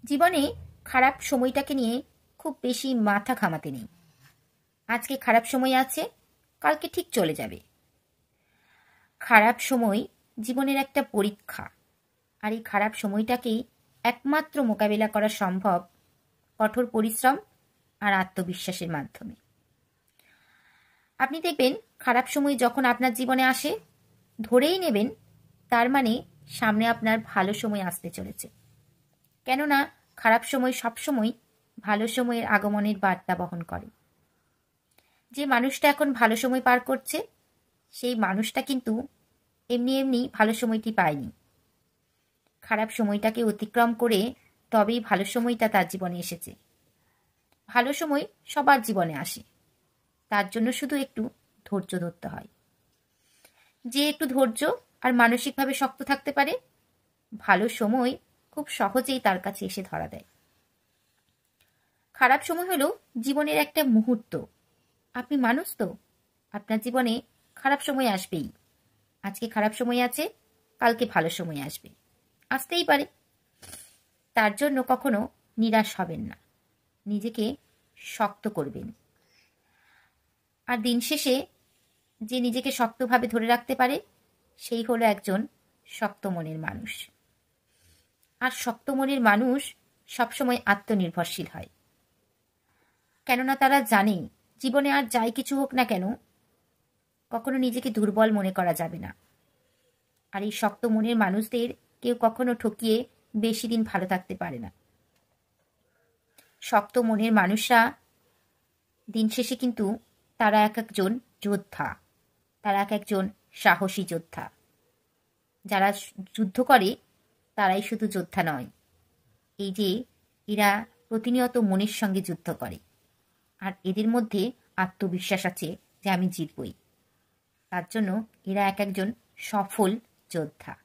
জীবনে খারাপ সময়টাকে নিয়ে খুব বেশি মাথা ঘামাতে নেই। আজকে খারাপ সময় আছে, কালকে ঠিক চলে যাবে। খারাপ সময় জীবনের একটা পরীক্ষা, আর এই খারাপ সময়টাকেই একমাত্র মোকাবিলা করা সম্ভব কঠোর পরিশ্রম আর আত্মবিশ্বাসের মাধ্যমে। আপনি দেখবেন খারাপ সময় যখন আপনার জীবনে আসে, ধরেই নেবেন তার মানে সামনে আপনার ভালো সময় আসতে চলেছে। কেননা খারাপ সময় সবসময় ভালো সময়ের আগমনের বার্তা বহন করে। যে মানুষটা এখন ভালো সময় পার করছে, সেই মানুষটা কিন্তু এমনি এমনি ভালো সময়টি পায়নি। খারাপ সময়টাকে অতিক্রম করে তবেই ভালো সময়টা তার জীবনে এসেছে। ভালো সময় সবার জীবনে আসে, তার জন্য শুধু একটু ধৈর্য ধরতে হয়। যে একটু ধৈর্য আর মানসিকভাবে শক্ত থাকতে পারে, ভালো সময় খুব সহজেই তার কাছে এসে ধরা দেয়। খারাপ সময় হলো জীবনের একটা মুহূর্ত। আপনি মানুষ তো, আপনার জীবনে খারাপ সময় আসবেই। আজকে খারাপ সময় আছে, কালকে ভালো সময় আসবে, আসতেই পারে। তার জন্য কখনো নিরাশ হবেন না, নিজেকে শক্ত করবেন। আর দিন শেষে যে নিজেকে শক্তভাবে ধরে রাখতে পারে, সেই হলো একজন শক্ত মনের মানুষ। আর শক্ত মনের মানুষ সবসময় আত্মনির্ভরশীল হয়। কেননা তারা জানে জীবনে আর যাই কিছু হোক না কেন, কখনো নিজেকে দুর্বল মনে করা যাবে না। আর এই শক্ত মনের মানুষদের কেউ কখনো ঠকিয়ে বেশি দিন ভালো থাকতে পারে না। শক্ত মনের মানুষরা দিন শেষে কিন্তু তারা এক একজন যোদ্ধা, তারা এক একজন সাহসী যোদ্ধা। যারা যুদ্ধ করে তারাই শুধু যোদ্ধা নয়, এই যে এরা প্রতিনিয়ত মনের সঙ্গে যুদ্ধ করে, আর এদের মধ্যে আত্মবিশ্বাস আছে যে আমি জিতবই। তার জন্য এরা এক একজন সফল যোদ্ধা।